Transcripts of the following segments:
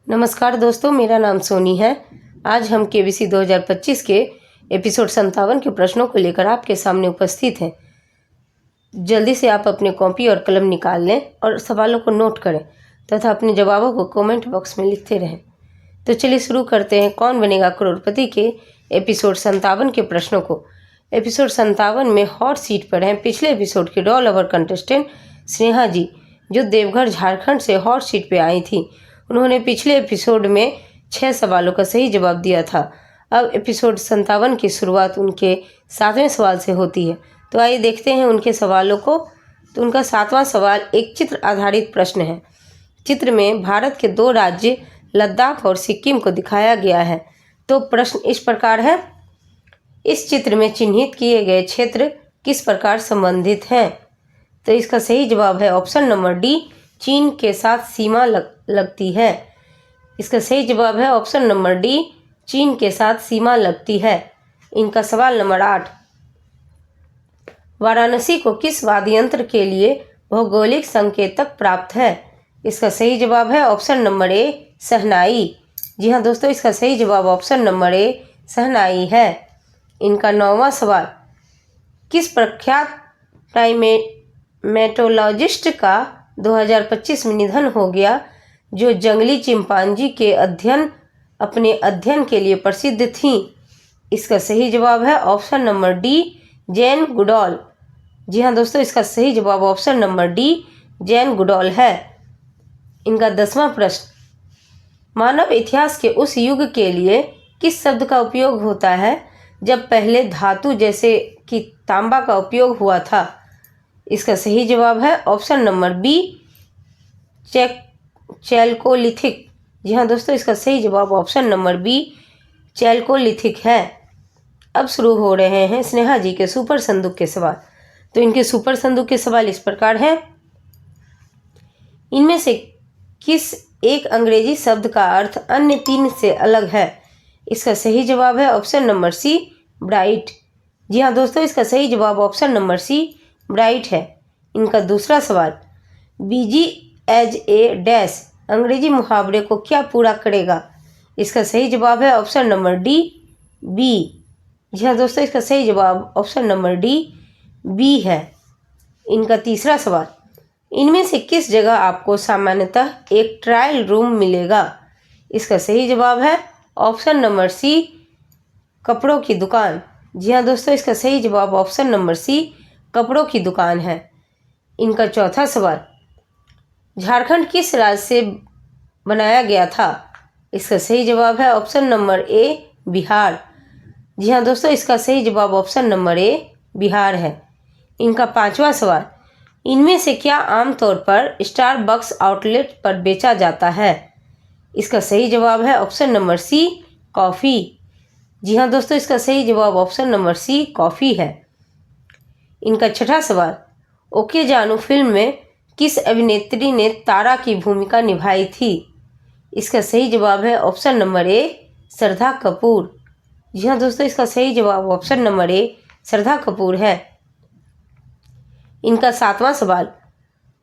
नमस्कार दोस्तों, मेरा नाम सोनी है। आज हम केबीसी 2025 के एपिसोड 57 के प्रश्नों को लेकर आपके सामने उपस्थित हैं। जल्दी से आप अपने कॉपी और कलम निकाल लें और सवालों को नोट करें तथा अपने जवाबों को कमेंट बॉक्स में लिखते रहें। तो चलिए शुरू करते हैं कौन बनेगा करोड़पति के एपिसोड 57 के प्रश्नों को। एपिसोड 57 में हॉट सीट पर हैं पिछले एपिसोड की रोल ओवर कंटेस्टेंट स्नेहा जी, जो देवघर झारखंड से हॉट सीट पर आई थी। उन्होंने पिछले एपिसोड में 6 सवालों का सही जवाब दिया था। अब एपिसोड 57 की शुरुआत उनके 7वें सवाल से होती है। तो आइए देखते हैं उनके सवालों को। तो उनका 7वां सवाल एक चित्र आधारित प्रश्न है। चित्र में भारत के 2 राज्य लद्दाख और सिक्किम को दिखाया गया है। तो प्रश्न इस प्रकार है, इस चित्र में चिन्हित किए गए क्षेत्र किस प्रकार संबंधित हैं? तो इसका सही जवाब है ऑप्शन नंबर डी, चीन के साथ सीमा लगती है। इसका सही जवाब है ऑप्शन नंबर डी, चीन के साथ सीमा लगती है। इनका सवाल नंबर 8, वाराणसी को किस वाद्य यंत्र के लिए भौगोलिक संकेतक प्राप्त है? इसका सही जवाब है ऑप्शन नंबर ए, शहनाई। जी हाँ दोस्तों, इसका सही जवाब ऑप्शन नंबर ए, शहनाई है। इनका 9वां सवाल, किस प्रख्यात प्राइमेटोलॉजिस्ट का 2025 में निधन हो गया, जो जंगली चिंपांजी के अपने अध्ययन के लिए प्रसिद्ध थी? इसका सही जवाब है option number D, Jane Goodall. जी हाँ दोस्तों, इसका सही जवाब option number D, Jane Goodall है। इनका 10वां प्रश्न, मानव इतिहास के उस युग के लिए किस शब्द का उपयोग होता है जब पहले धातु जैसे कि तांबा का उपयोग हुआ था? इसका सही जवाब है ऑप्शन नंबर बी, चैल्कोलिथिक। जी हाँ दोस्तों, इसका सही जवाब ऑप्शन नंबर बी, चैल्कोलिथिक है। अब शुरू हो रहे हैं स्नेहा जी के सुपर संदूक के सवाल। तो इनके सुपर संदूक के सवाल इस प्रकार हैं, इनमें से किस एक अंग्रेजी शब्द का अर्थ अन्य 3 से अलग है? इसका सही जवाब है ऑप्शन नंबर सी, ब्राइट। जी हाँ दोस्तों, इसका सही जवाब ऑप्शन नंबर सी, ब्राइट है। इनका दूसरा सवाल, बिजी एज ए डैश अंग्रेजी मुहावरे को क्या पूरा करेगा? इसका सही जवाब है ऑप्शन नंबर डी, बी। जी हाँ दोस्तों, इसका सही जवाब ऑप्शन नंबर डी, बी है। इनका तीसरा सवाल, इनमें से किस जगह आपको सामान्यतः एक ट्रायल रूम मिलेगा? इसका सही जवाब है ऑप्शन नंबर सी, कपड़ों की दुकान। जी हाँ दोस्तों, इसका सही जवाब ऑप्शन नंबर सी, कपड़ों की दुकान है। इनका चौथा सवाल, झारखंड किस राज्य से बनाया गया था? इसका सही जवाब है ऑप्शन नंबर ए, बिहार। जी हाँ दोस्तों, इसका सही जवाब ऑप्शन नंबर ए, बिहार है। इनका 5वां सवाल, इनमें से क्या आमतौर पर स्टारबक्स आउटलेट पर बेचा जाता है? इसका सही जवाब है ऑप्शन नंबर सी, कॉफ़ी। जी हाँ दोस्तों, इसका सही जवाब ऑप्शन नंबर सी, कॉफ़ी है। इनका 6वां सवाल, ओके जानू फिल्म में किस अभिनेत्री ने तारा की भूमिका निभाई थी? इसका सही जवाब है ऑप्शन नंबर ए, श्रद्धा कपूर। जी हाँ दोस्तों, इसका सही जवाब ऑप्शन नंबर ए, श्रद्धा कपूर है। इनका 7वां सवाल,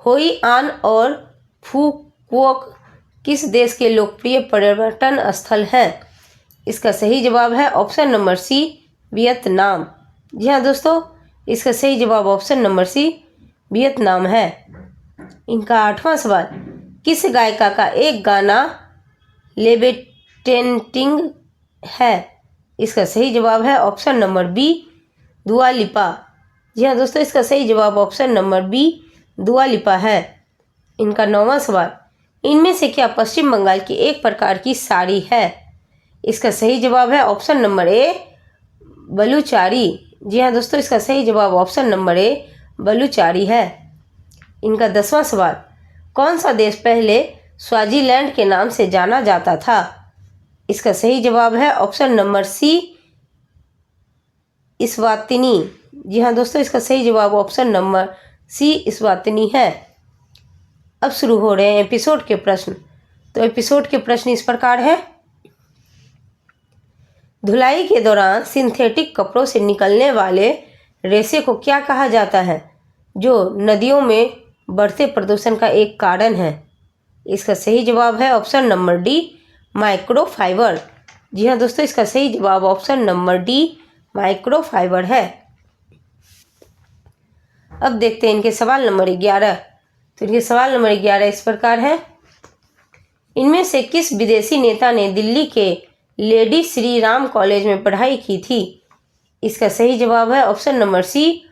होई आन और फुकुओक किस देश के लोकप्रिय पर्यटन स्थल हैं? इसका सही जवाब है ऑप्शन नंबर सी, वियतनाम। जी हाँ दोस्तों, इसका सही जवाब ऑप्शन नंबर सी, वियतनाम है। इनका 8वां सवाल, किस गायिका का एक गाना लेविटेटिंग है? इसका सही जवाब है ऑप्शन नंबर बी, दुआ लिपा। जी हाँ दोस्तों, इसका सही जवाब ऑप्शन नंबर बी, दुआ लिपा है। इनका 9वां सवाल, इनमें से क्या पश्चिम बंगाल की एक प्रकार की साड़ी है? इसका सही जवाब है ऑप्शन नंबर ए, बलूचारी। जी हाँ दोस्तों, इसका सही जवाब ऑप्शन नंबर ए, बलूचारी है। इनका 10वां सवाल, कौन सा देश पहले स्वाजीलैंड के नाम से जाना जाता था? इसका सही जवाब है ऑप्शन नंबर सी, इस्वातिनी। जी हाँ दोस्तों, इसका सही जवाब ऑप्शन नंबर सी, इस्वातिनी है। अब शुरू हो रहे हैं एपिसोड के प्रश्न। तो एपिसोड के प्रश्न इस प्रकार है, धुलाई के दौरान सिंथेटिक कपड़ों से निकलने वाले रेशे को क्या कहा जाता है, जो नदियों में बढ़ते प्रदूषण का एक कारण है? इसका सही जवाब है ऑप्शन नंबर डी, माइक्रोफाइबर। जी हाँ दोस्तों, इसका सही जवाब ऑप्शन नंबर डी, माइक्रोफाइबर है। अब देखते हैं इनके सवाल नंबर 11। तो इनके सवाल नंबर 11 इस प्रकार है, इनमें से किस विदेशी नेता ने दिल्ली के लेडी श्री राम कॉलेज में पढ़ाई की थी? इसका सही जवाब है ऑप्शन नंबर सी,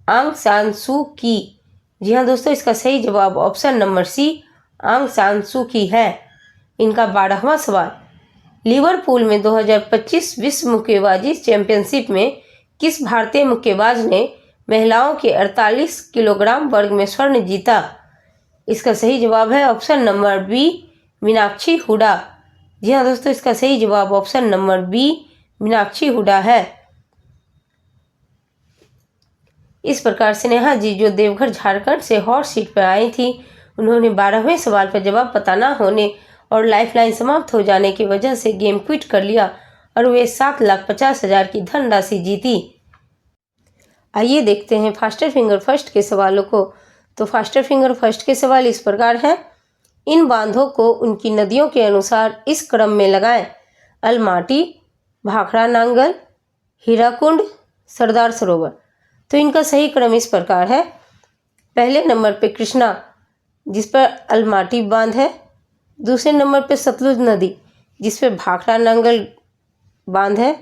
आंग सान सू की। जी हाँ दोस्तों, इसका सही जवाब ऑप्शन नंबर सी, आंग सान सू की है। इनका 12वां सवाल, लिवरपूल में 2025 विश्व मुक्केबाजी चैंपियनशिप में किस भारतीय मुक्केबाज ने महिलाओं के 48 किलोग्राम वर्ग में स्वर्ण जीता? इसका सही जवाब है option number B, Meenakshi Hooda. जी हाँ दोस्तों, इसका सही जवाब option number B, Meenakshi Hooda है। इस प्रकार से नेहा जी जो देवघर झारखंड से हॉट सीट पर आई थी, उन्होंने 12वें सवाल पर जवाब पता न होने और लाइफलाइन समाप्त हो जाने की वजह से गेम क्विट कर लिया और वे 7,50,000 की धनराशि जीती। आइए देखते हैं फास्टर फिंगर फर्स्ट के सवालों को। तो फास्टर फिंगर फर्स्ट के सवाल इस प्रकार हैं, इन बांधों को उनकी नदियों के अनुसार इस क्रम में लगाएं, अलमाटी, भाखड़ा नांगल, हीराकुंड, सरदार सरोवर। तो इनका सही क्रम इस प्रकार है, पहले नंबर पे कृष्णा जिस पर अलमाटी बांध है, दूसरे नंबर पे सतलुज नदी जिस पे भाखड़ा नांगल बांध है,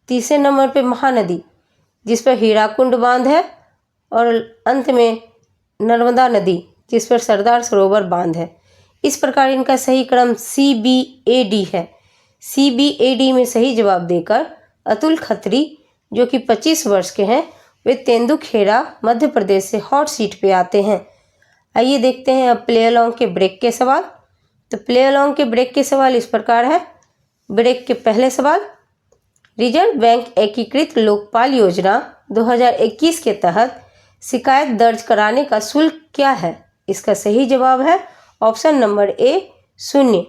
तीसरे नंबर पे महानदी जिस पर हीराकुंड बांध है और अंत में नर्मदा नदी जिस पर सरदार सरोवर बांध है। इस प्रकार इनका सही क्रम CBAD है। CBAD में सही जवाब देकर अतुल खत्री जो कि 25 वर्ष के हैं, वे तेंदुखेड़ा मध्य प्रदेश से हॉट सीट पे आते हैं। आइए देखते हैं अब प्ले अलोंग के ब्रेक के सवाल। तो प्ले अलोंग के ब्रेक के सवाल इस प्रकार है, ब्रेक के पहले सवाल, रिजर्व बैंक एकीकृत लोकपाल योजना 2021 के तहत शिकायत दर्ज कराने का शुल्क क्या है? इसका सही जवाब है ऑप्शन नंबर ए, 0।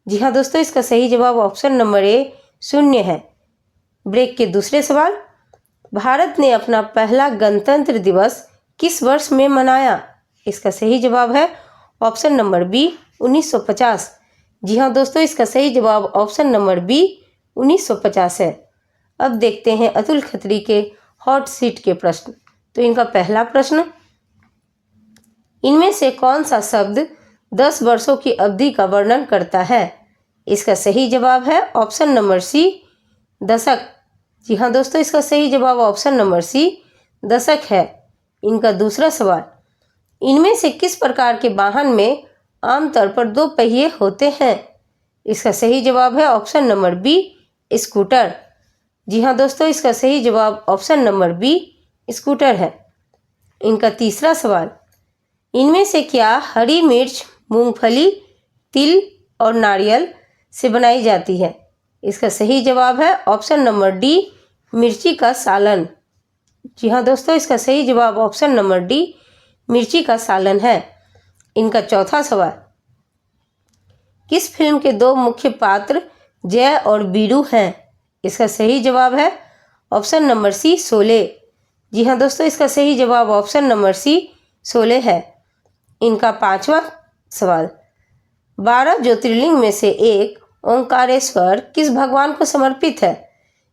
जी हाँ दोस्तों, इसका सही जवाब ऑप्शन नंबर ए, 0 है। ब्रेक के दूसरे सवाल, भारत ने अपना पहला गणतंत्र दिवस किस वर्ष में मनाया? इसका सही जवाब है ऑप्शन नंबर बी, 1950। जी हाँ दोस्तों, इसका सही जवाब ऑप्शन नंबर बी, 1950 है। अब देखते हैं अतुल खत्री के हॉट सीट के प्रश्न। तो इनका पहला प्रश्न, इनमें से कौन सा शब्द 10 वर्षों की अवधि का वर्णन करता है? इसका सही जवाब है ऑप्शन नंबर सी, दशक। जी हाँ दोस्तों, इसका सही जवाब ऑप्शन नंबर सी, दशक है। इनका दूसरा सवाल, इनमें से किस प्रकार के वाहन में आमतौर पर 2 पहिए होते हैं? इसका सही जवाब है ऑप्शन नंबर बी, स्कूटर। जी हाँ दोस्तों, इसका सही जवाब ऑप्शन नंबर बी, स्कूटर है। इनका तीसरा सवाल, इनमें से क्या हरी मिर्च मूंगफली, तिल और नारियल से बनाई जाती है? इसका सही जवाब है ऑप्शन नंबर डी, मिर्ची का सालन। जी हाँ दोस्तों, इसका सही जवाब ऑप्शन नंबर डी, मिर्ची का सालन है। इनका चौथा सवाल, किस फिल्म के 2 मुख्य पात्र जय और बीरू हैं? इसका सही जवाब है ऑप्शन नंबर सी, शोले। जी हाँ दोस्तों, इसका सही जवाब ऑप्शन नंबर सी, शोले है। इनका पांचवा सवाल, 12 ज्योतिर्लिंग में से एक ओंकारेश्वर किस भगवान को समर्पित है?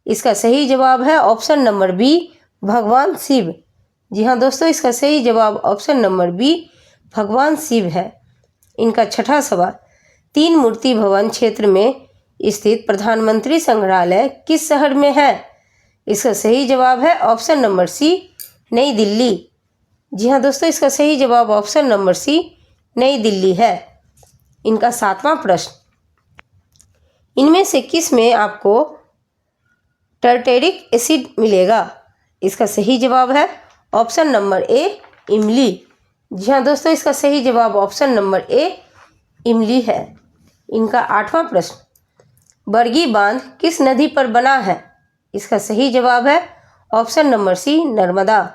इसका सही जवाब है ऑप्शन नंबर बी, भगवान शिव। जी हाँ दोस्तों, इसका सही जवाब ऑप्शन नंबर बी, भगवान शिव है। इनका छठा सवाल, 3 मूर्ति भवन क्षेत्र में स्थित प्रधानमंत्री संग्रहालय किस शहर में है? इसका सही जवाब है ऑप्शन नंबर सी, नई दिल्ली। जी हाँ दोस्तों, इसका सही जवाब ऑप्शन नंबर सी, नई दिल्ली है। इनका 7वां प्रश्न, इनमें से किस में आपको टर्टेरिक एसिड मिलेगा? इसका सही जवाब है ऑप्शन नंबर ए, इमली। जी हाँ दोस्तों, इसका सही जवाब ऑप्शन नंबर ए, इमली है। इनका 8वां प्रश्न, बरगी बांध किस नदी पर बना है? इसका सही जवाब है ऑप्शन नंबर सी, नर्मदा।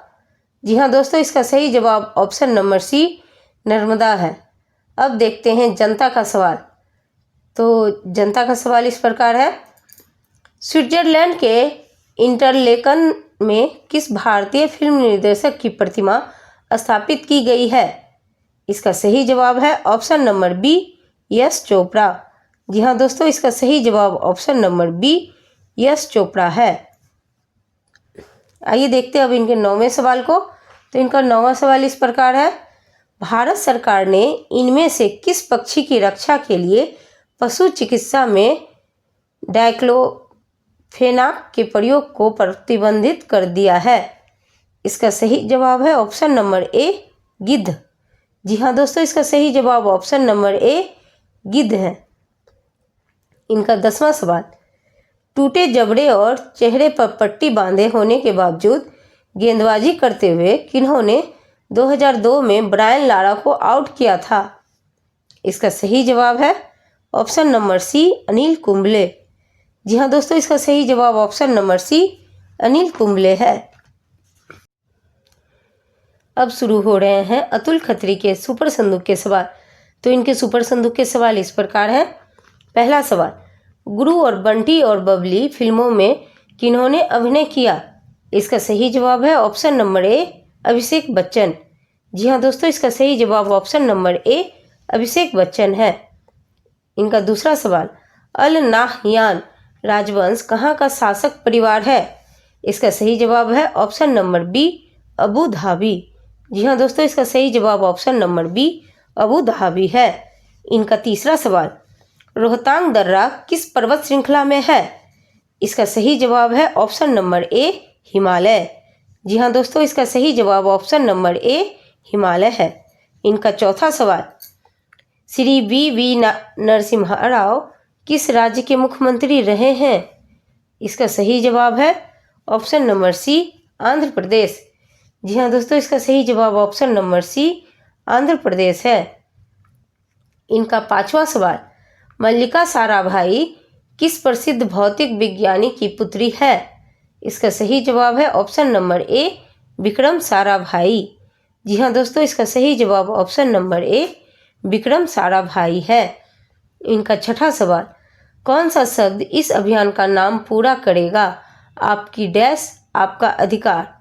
जी हाँ दोस्तों, इसका सही जवाब ऑप्शन नंबर सी, नर्मदा है। अब देखते हैं जनता का सवाल। तो जनता का सवाल इस प्रकार है, स्विट्जरलैंड के इंटरलेकन में किस भारतीय फिल्म निर्देशक की प्रतिमा स्थापित की गई है? इसका सही जवाब है option number B, Yash Chopra. जी हाँ दोस्तों, इसका सही जवाब option number B, Yash Chopra है। आइए देखते हैं अब इनके 9वें सवाल को। तो इनका 9वां सवाल इस प्रकार है, भारत सरकार ने इनमें से किस पक्षी की रक्षा के लिए पशु चिकित्सा में डाइक्लोफेनाक के प्रयोग को प्रतिबंधित कर दिया है? इसका सही जवाब है ऑप्शन नंबर ए, गिद्ध। जी हाँ दोस्तों, इसका सही जवाब ऑप्शन नंबर ए, गिद्ध है। इनका 10वां सवाल, टूटे जबड़े और चेहरे पर पट्टी बांधे होने के बावजूद गेंदबाजी करते हुए किन्होंने 2002 में ब्रायन लारा को आउट किया था? इसका सही जवाब है option number C, Anil Kumble. जी हाँ दोस्तों, इसका सही जवाब option number C, Anil Kumble है। अब शुरू हो रहे हैं अतुल खत्री के सुपर संदूक के सवाल। तो इनके सुपर संदूक के सवाल इस प्रकार हैं। पहला सवाल, गुरु और बंटी और बबली फिल्मों में किन्होंने अभिनय किया? इसका सही जवाब है ऑप्शन नंबर ए, अभिषेक बच्चन। जी हाँ दोस्तों, इसका सही जवाब ऑप्शन नंबर ए, अभिषेक बच्चन है। इनका दूसरा सवाल, अल नाहयान राजवंश कहाँ का शासक परिवार है? इसका सही जवाब है option number B, Abu Dhabi. जी हाँ दोस्तों, इसका सही जवाब option number B, Abu Dhabi है। इनका तीसरा सवाल, रोहतांग दर्रा किस पर्वत श्रृंखला में है? इसका सही जवाब है ऑप्शन नंबर ए, हिमालय। जी हाँ दोस्तों, इसका सही जवाब ऑप्शन नंबर ए, हिमालय है। इनका चौथा सवाल, श्री वी नरसिम्हा राव किस राज्य के मुख्यमंत्री रहे हैं? इसका सही जवाब है ऑप्शन नंबर सी, आंध्र प्रदेश। जी हाँ दोस्तों, इसका सही जवाब ऑप्शन नंबर सी, आंध्र प्रदेश है। इनका पांचवा सवाल, मल्लिका साराभाई किस प्रसिद्ध भौतिक विज्ञानी की पुत्री है? इसका सही जवाब है option number A, Vikram Sarabhai. जी हाँ दोस्तों, इसका सही जवाब option number A, Vikram Sarabhai है। इनका छठा सवाल, कौन सा शब्द इस अभियान का नाम पूरा करेगा? आपकी डैश आपका अधिकार।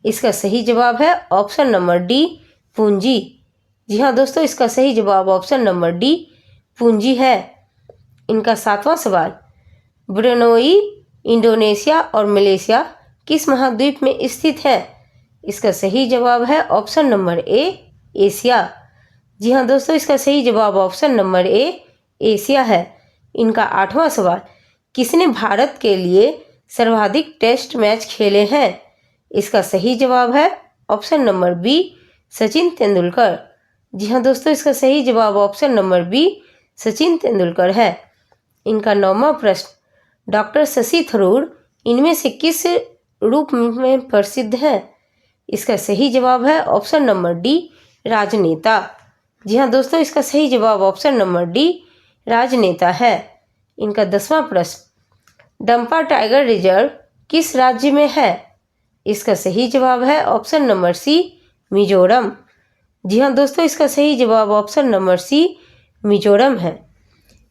इसका सही जवाब है ऑप्शन नंबर डी, पूंजी। जी हाँ दोस्तों, इसका सही जवाब ऑप्शन नंबर डी, पूंजी है। इनका सातवां सवाल, ब्रुनई इंडोनेशिया और मलेशिया किस महाद्वीप में स्थित है? इसका सही जवाब है ऑप्शन नंबर ए, एशिया। जी हाँ दोस्तों, इसका सही जवाब ऑप्शन नंबर ए, एशिया है। इनका आठवां सवाल, किसने भारत के लिए सर्वाधिक टेस्ट मैच खेले हैं? इसका सही जवाब है option number B, Sachin Tendulkar. जी हाँ दोस्तों, इसका सही जवाब option number B, Sachin Tendulkar है। इनका 9वां प्रश्न, डॉक्टर शशि थरूर इनमें से किस रूप में प्रसिद्ध हैं? इसका सही जवाब है ऑप्शन नंबर डी, राजनेता। जी हाँ दोस्तों, इसका सही जवाब ऑप्शन नंबर डी, राजनेता है। इनका 10वां प्रश्न, डंपा टाइगर रिजर्व किस राज्य में है? इसका सही जवाब है ऑप्शन नंबर सी, मिजोरम। जी हाँ दोस्तों, इसका सही जवाब ऑप्शन नंबर सी, मिजोरम है।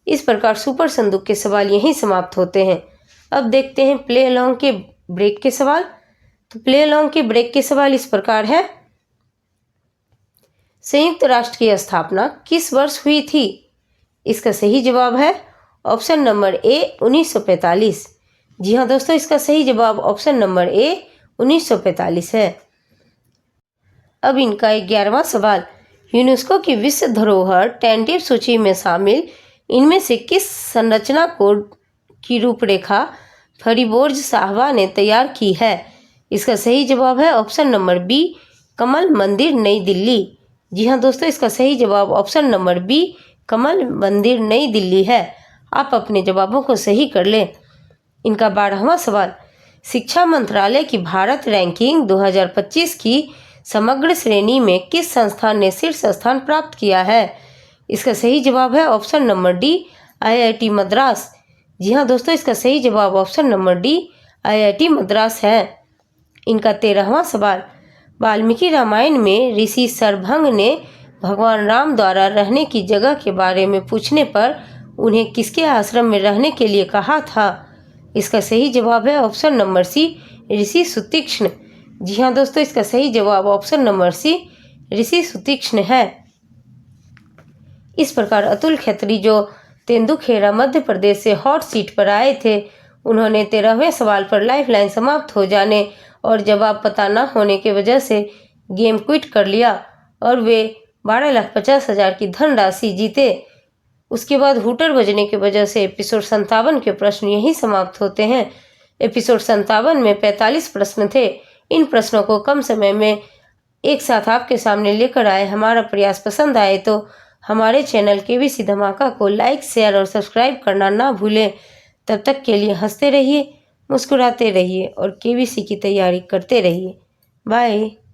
इस प्रकार सुपर संदूक के सवाल यहीं समाप्त होते हैं। अब देखते हैं प्ले अलोंग के ब्रेक के सवाल। तो प्ले अलोंग के ब्रेक के सवाल इस प्रकार है, संयुक्त राष्ट्र की स्थापना किस वर्ष हुई थी? इसका सही जवाब है ऑप्शन नंबर ए, 1945। जी हाँ दोस्तों, इसका सही जवाब ऑप्शन नंबर ए, 1945 है। अब इनका 11वां सवाल, यूनेस्को की विश्व धरोहर टेंटेटिव सूची में शामिल इनमें से किस संरचना कोड की रूपरेखा फरीबोर्ज साहबा ने तैयार की है? इसका सही जवाब है ऑप्शन नंबर बी, कमल मंदिर नई दिल्ली। जी हाँ दोस्तों, इसका सही जवाब ऑप्शन नंबर बी, कमल मंदिर नई दिल्ली है। आप अपने जवाबों को सही कर लें। इनका 12वां सवाल, शिक्षा मंत्रालय की भारत रैंकिंग 2025 की समग्र श्रेणी में किस संस्थान ने शीर्ष स्थान प्राप्त किया है? इसका सही जवाब है option number D, IIT Madras. जी हाँ दोस्तों, इसका सही जवाब option number D, IIT Madras है। इनका 13वां सवाल, वाल्मीकि रामायण में ऋषि सरभंग ने भगवान राम द्वारा रहने की जगह के बारे में पूछने पर उन्हें किसके आश्रम में रहने के लिए कहा था? इसका सही जवाब है ऑप्शन नंबर सी, ऋषि सुतीक्ष्ण। जी हाँ दोस्तों, इसका सही जवाब ऑप्शन नंबर सी, ऋषि सुतीक्ष्ण है। इस प्रकार अतुल खत्री जो तेंदुखेड़ा मध्य प्रदेश से हॉट सीट पर आए थे, उन्होंने 13वें सवाल पर लाइफलाइन समाप्त हो जाने और जवाब पता न होने की वजह से गेम क्विट कर लिया और वे 12,50,000 की धनराशि जीते। उसके बाद हुटर बजने की वजह से एपिसोड 57 के प्रश्न यहीं समाप्त होते हैं। एपिसोड 57 में 45 प्रश्न थे। इन प्रश्नों को कम समय में एक साथ आपके सामने लेकर आए। हमारा प्रयास पसंद आए तो हमारे चैनल केबीसी धमाका को लाइक, शेयर और सब्सक्राइब करना ना भूलें। तब तक के लिए हंसते रहिए, मुस्कुराते रहिए और केबीसी की तैयारी करते रहिए। बाय।